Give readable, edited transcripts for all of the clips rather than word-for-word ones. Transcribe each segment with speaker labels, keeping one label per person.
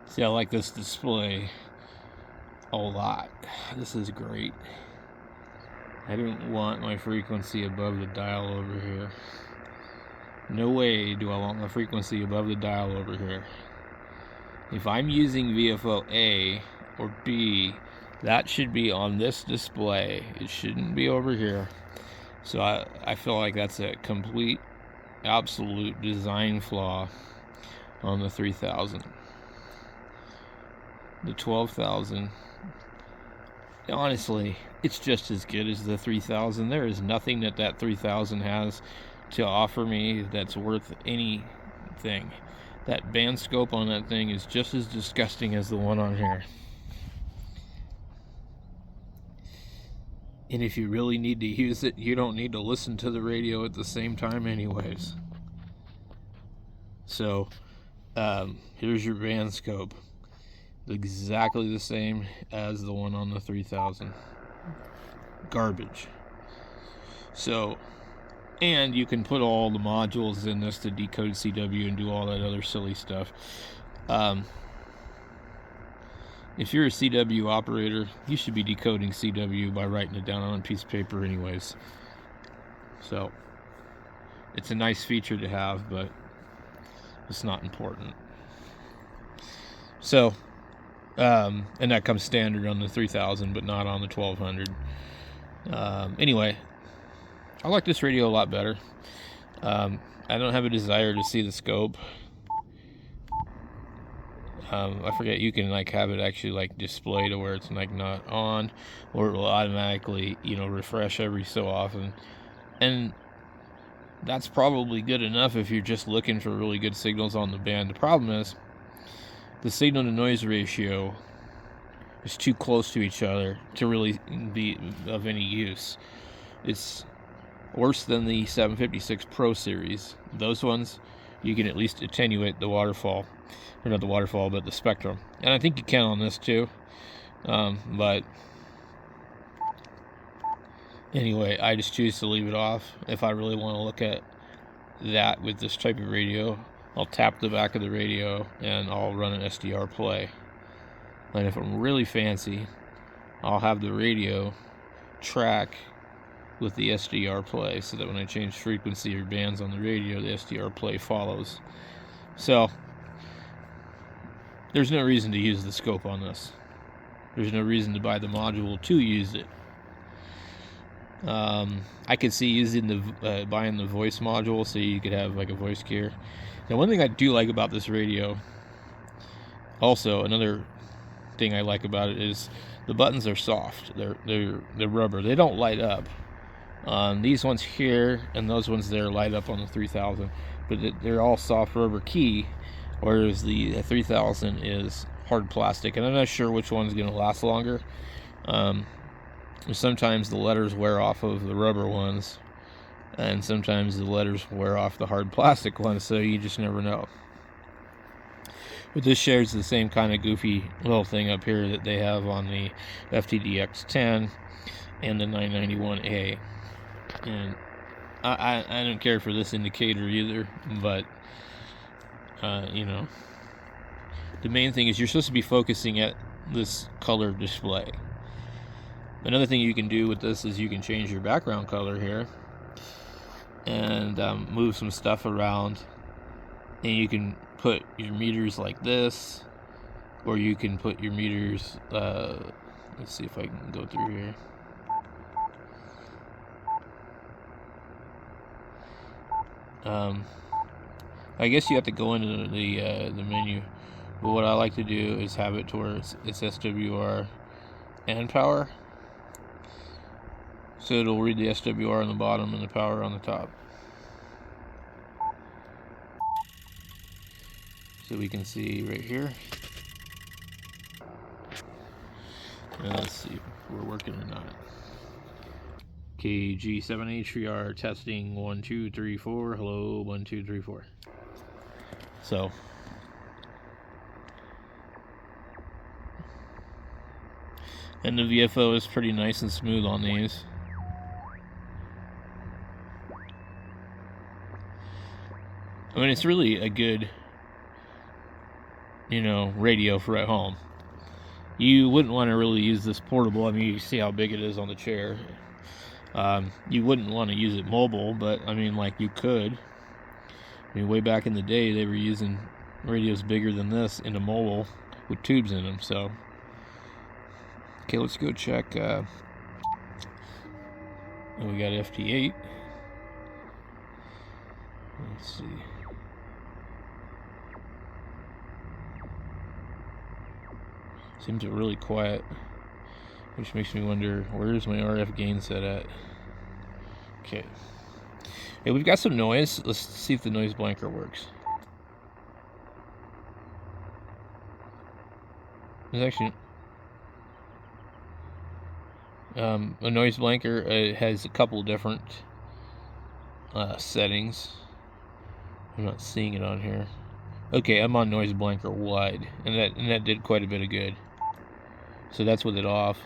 Speaker 1: See, I like this display a lot. This is great. I don't want my frequency above the dial over here. No way do I want my frequency above the dial over here. If I'm using VFO A or B, that should be on this display. It shouldn't be over here. So I feel like that's a complete, absolute design flaw on the 3000. The 12,000, honestly, it's just as good as the 3000. There is nothing that 3000 has to offer me that's worth anything. That band scope on that thing is just as disgusting as the one on here. And if you really need to use it, you don't need to listen to the radio at the same time anyways. So, here's your band scope. Exactly the same as the one on the 3000. Garbage. So, and you can put all the modules in this to decode CW and do all that other silly stuff. If you're a CW operator, you should be decoding CW by writing it down on a piece of paper anyways. So, it's a nice feature to have, but it's not important. So, and that comes standard on the 3000, but not on the 1200. Anyway, I like this radio a lot better. I don't have a desire to see the scope. I forget, you can like have it actually like display to where it's like not on, or it will automatically, refresh every so often. And that's probably good enough if you're just looking for really good signals on the band. The problem is the signal to noise ratio is too close to each other to really be of any use. It's worse than the 756 Pro series. Those ones, you can at least attenuate the waterfall. Or not the waterfall, but the spectrum. And I think you can on this too. But anyway, I just choose to leave it off. If I really want to look at that with this type of radio, I'll tap the back of the radio and I'll run an SDR play. And if I'm really fancy, I'll have the radio track with the SDR play, so that when I change frequency or bands on the radio, the SDR play follows. So there's no reason to use the scope on this. There's no reason to buy the module to use it. I could see using buying the voice module, so you could have like a voice gear. Now, one thing I do like about this radio, also another thing I like about it, is the buttons are soft. They're rubber. They don't light up. These ones here and those ones there light up on the 3000, but they're all soft rubber key, whereas the 3000 is hard plastic, and I'm not sure which one's going to last longer. Sometimes the letters wear off of the rubber ones, and sometimes the letters wear off the hard plastic ones, so you just never know. But this shares the same kind of goofy little thing up here that they have on the FTDX10 and the 991A. And I don't care for this indicator either, but the main thing is you're supposed to be focusing at this color display. Another thing you can do with this is you can change your background color here and move some stuff around, and you can put your meters like this, or you can put your meters, let's see if I can go through here. I guess you have to go into the menu, but what I like to do is have it to where it's SWR and power, so it'll read the SWR on the bottom and the power on the top. So we can see right here. And let's see if we're working or not. KG7HVR testing 1 2 3 4. Hello, 1 2 3 4. So and the VFO is pretty nice and smooth on these. I mean, it's really a good, you know, radio for at home. You wouldn't want to really use this portable. I mean, you see how big it is on the chair. You wouldn't want to use it mobile, but I mean, like, you could. I mean, way back in the day, they were using radios bigger than this in a mobile with tubes in them. So, okay, let's go check. We got FT8. Let's see. Seems really quiet, which makes me wonder, where's my RF gain set at? Okay. Hey, we've got some noise. Let's see if the noise blanker works. There's actually a noise blanker. Has a couple different settings. I'm not seeing it on here. Okay, I'm on noise blanker wide, and that did quite a bit of good. So that's with it off.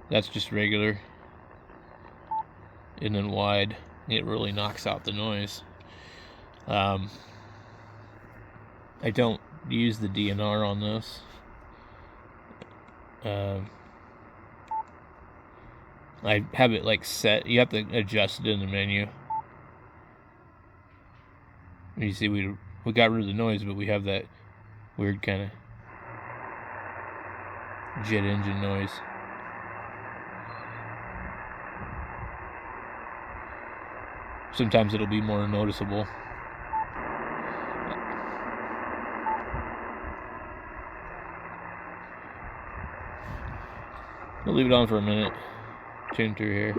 Speaker 1: That's just regular. And then wide, it really knocks out the noise. I don't use the DNR on this. I have it like set. You have to adjust it in the menu. You see, we got rid of the noise, but we have that weird kind of jet engine noise. Sometimes it'll be more noticeable. We'll leave it on for a minute. Tune through here.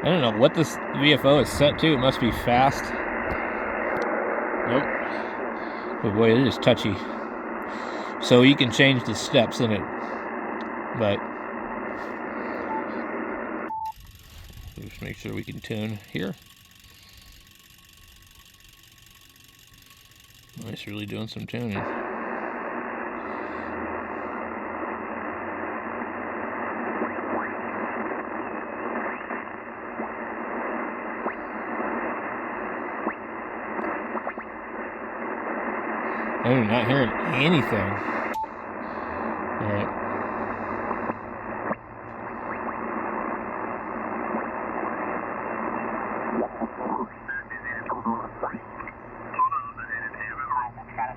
Speaker 1: I don't know what this VFO is set to. It must be fast. Nope. But boy, it is touchy. So you can change the steps in it. But just make sure we can tune here. Nice, really doing some tuning. I'm not hearing anything. Alright.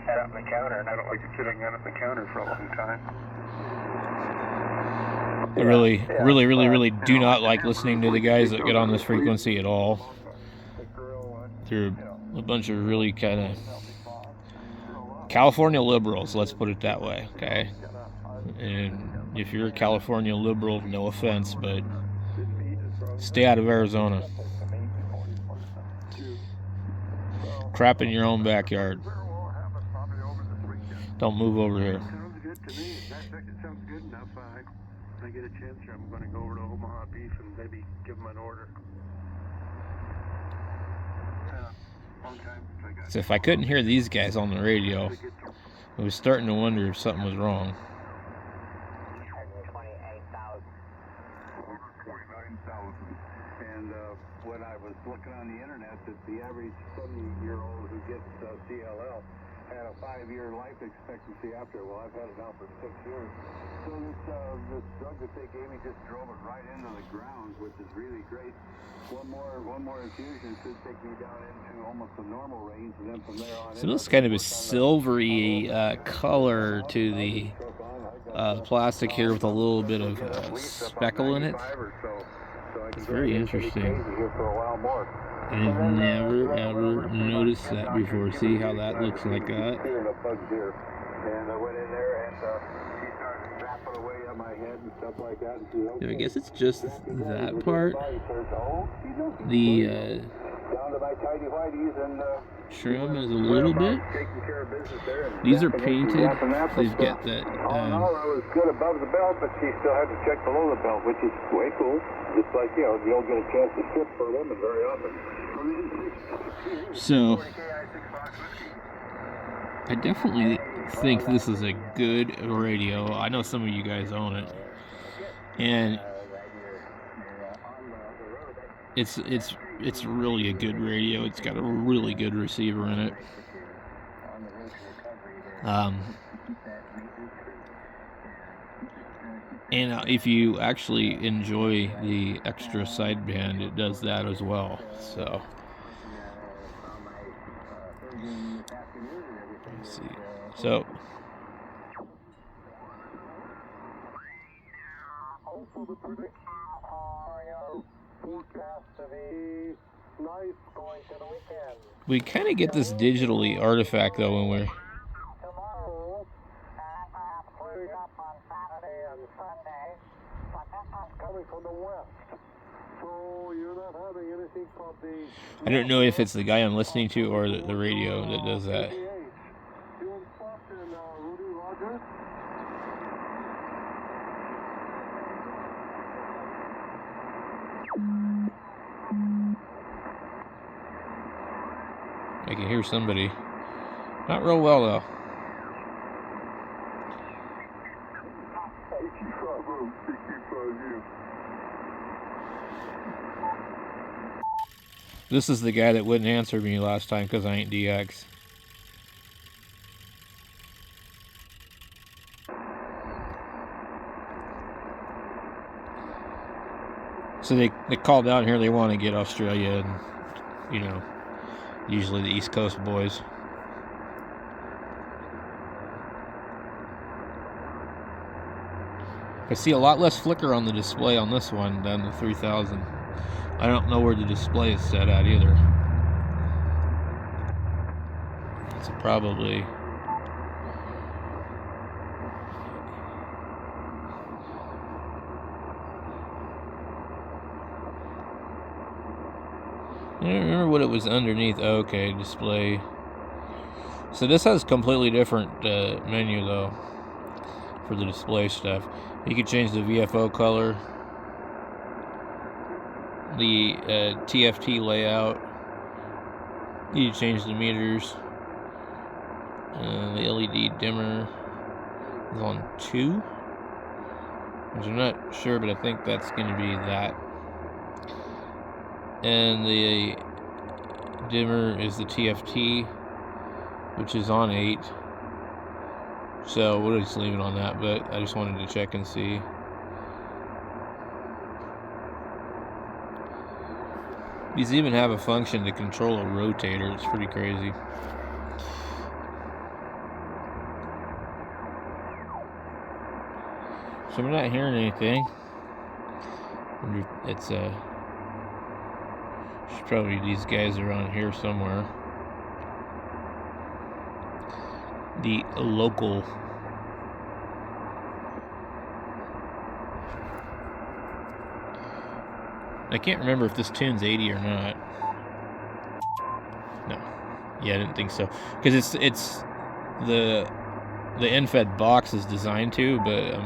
Speaker 2: Set up the counter, and I don't like sitting out at the counter for a long time.
Speaker 1: I really do not like listening to the guys that get on this frequency at all. They're a bunch of really kind of California liberals, let's put it that way, okay? And if you're a California liberal, no offense, but stay out of Arizona. Crap in your own backyard. Don't move over here.
Speaker 2: Sounds good to me. That sounds good enough. When I get a chance here, I'm going to go over to Omaha Beef and maybe give them an order.
Speaker 1: So if I couldn't hear these guys on the radio, I was starting to wonder if something was wrong.
Speaker 2: 29,000. And when I was looking on the internet, that the average 70-year-old who gets CLL had a 5-year life expectancy after. Well, I've had it now for 6 years. So this drug that they gave me just drove it right into the ground, which is really great. One more infusion should take me down into almost the normal range, and then from there on.
Speaker 1: So this is kind of a silvery color to the plastic here with a little bit of speckle in it. It's very interesting. I've never ever noticed that before. See how that looks like that?
Speaker 2: And I went in there and she started zapping away at my head and stuff like that. And
Speaker 1: I guess it's just that part. The
Speaker 2: down to my tidy whities and
Speaker 1: trim is a little bit. These are painted. They've got that.
Speaker 2: No, it was good above the belt, but she still had to check below the belt, which is way cool. Just like, you don't get a chance to strip for them very often.
Speaker 1: So, I definitely think this is a good radio. I know some of you guys own it, and it's really a good radio. It's got a really good receiver in it. And if you actually enjoy the extra sideband, it does that as well. So, let's see. So, we kind of get this digitally artifact though when we're I don't know if it's the guy I'm listening to or the radio that does that. I can hear somebody. Not real well though. This is the guy that wouldn't answer me last time because I ain't DX. So they called down here. They want to get Australia and, usually the East Coast boys. I see a lot less flicker on the display on this one than the 3000. I don't know where the display is set at either. It's probably... I don't remember what it was underneath. Okay, display. So this has completely different menu though for the display stuff. You can change the VFO color, the TFT layout. You can change the meters. The LED dimmer is on 2, which I'm not sure, but I think that's going to be that. And the dimmer is the TFT, which is on 8. So we'll just leave it on that, but I just wanted to check and see. These even have a function to control a rotator. It's pretty crazy. So we're not hearing anything. It's probably these guys around here somewhere. The local. I can't remember if this tune's 80 or not. No. Yeah, I didn't think so. Because it's the end-fed box is designed to, but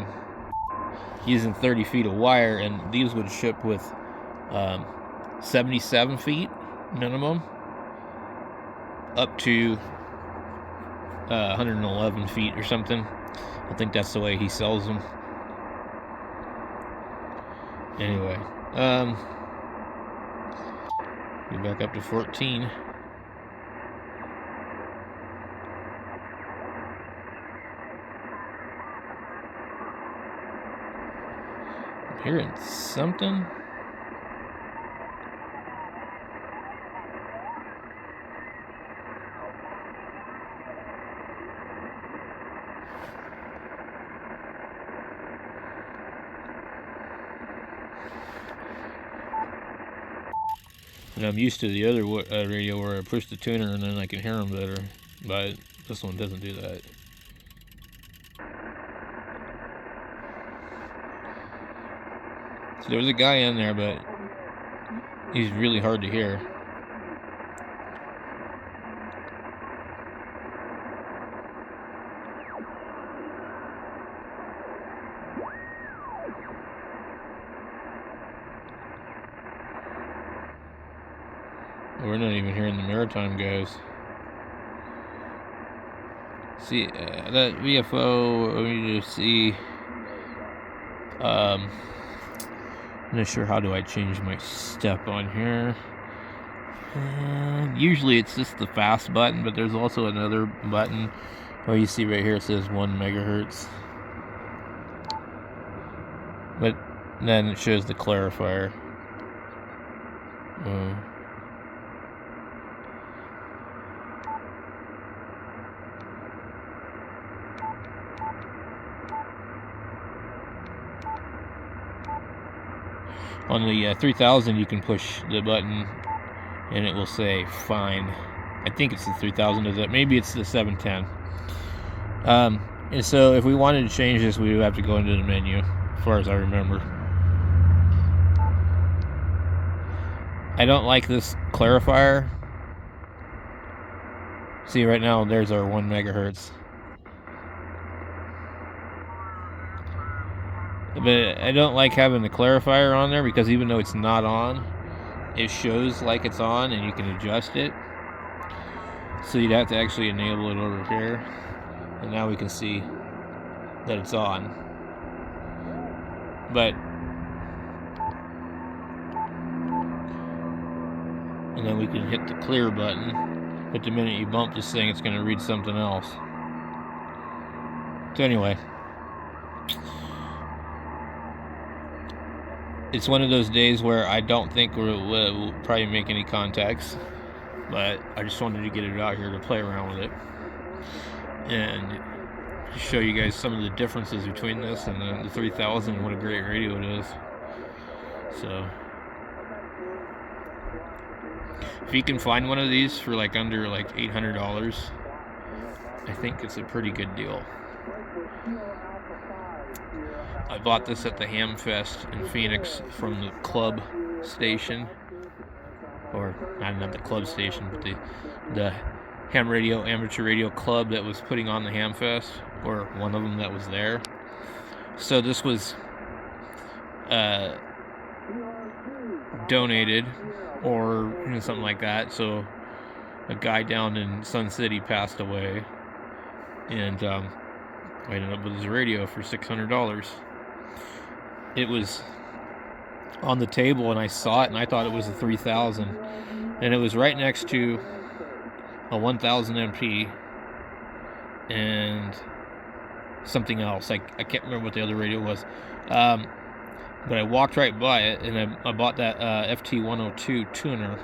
Speaker 1: using 30 feet of wire, and these would ship with 77 feet minimum up to 111 feet or something. I think that's the way he sells them. Anyway, get back up to 14. hearing something. And I'm used to the other radio where I push the tuner and then I can hear them better, but this one doesn't do that. So there's a guy in there, but he's really hard to hear. We're not even hearing the maritime guys. See, that VFO, let me just see. I'm not sure how do I change my step on here. Usually it's just the fast button, but there's also another button where you see right here it says 1 megahertz. But then it shows the clarifier. On the 3000 you can push the button and it will say fine. I think it's the 3000, is it? Maybe it's the 710. And so if we wanted to change this, we would have to go into the menu, as far as I remember. I don't like this clarifier. See, right now there's our 1 megahertz. But I don't like having the clarifier on there because even though it's not on, it shows like it's on and you can adjust it. So you'd have to actually enable it over here. And now we can see that it's on. But and then we can hit the clear button. But the minute you bump this thing, it's going to read something else. So anyway, it's one of those days where I don't think we'll probably make any contacts, but I just wanted to get it out here to play around with it and show you guys some of the differences between this and the 3000 and what a great radio it is. So if you can find one of these for like under like $800, I think it's a pretty good deal. I bought this at the Ham Fest in Phoenix from the club station, or not the club station, but the ham radio, amateur radio club that was putting on the Ham Fest, or one of them that was there. So this was donated, or something like that. So a guy down in Sun City passed away, and I ended up with his radio for $600. It was on the table and I saw it and I thought it was a 3000, and it was right next to a 1000 MP and something else. I can't remember what the other radio was, but I walked right by it and I bought that FT102 tuner,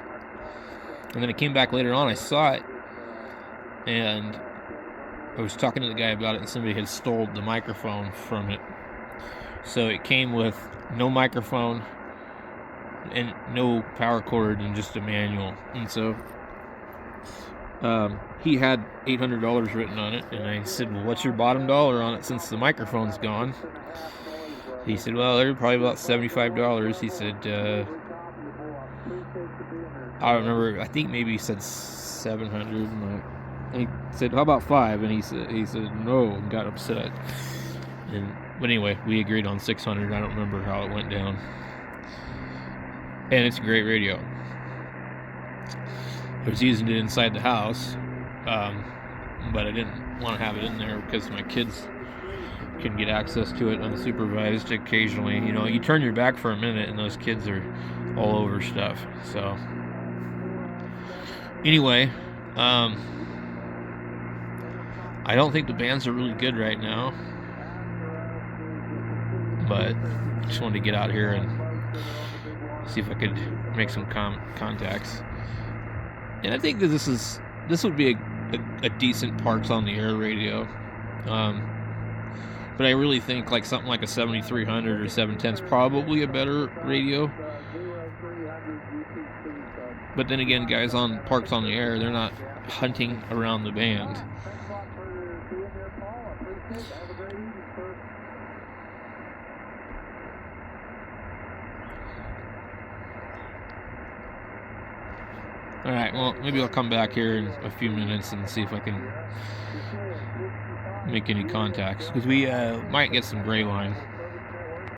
Speaker 1: and then I came back later on, I saw it, and I was talking to the guy about it, and somebody had stole the microphone from it. So it came with no microphone and no power cord and just a manual. And so he had $800 written on it, and I said, well, what's your bottom dollar on it since the microphone's gone? He said, well, they're probably about $75. He said, I don't remember, I think maybe he said 700, and he said, how about 5? And he said no, and got upset. But anyway, we agreed on 600. I don't remember how it went down. And it's a great radio. I was using it inside the house, but I didn't want to have it in there because my kids can get access to it unsupervised occasionally. You know, you turn your back for a minute and those kids are all over stuff. So anyway, I don't think the bands are really good right now. but just wanted to get out here and see if I could make some contacts. And I think that this would be a decent parks on the air radio. But I really think like something like a 7300 or 710 is probably a better radio. But then again, guys on parks on the air, they're not hunting around the band. Alright, well, maybe I'll come back here in a few minutes and see if I can make any contacts. Because we might get some gray line.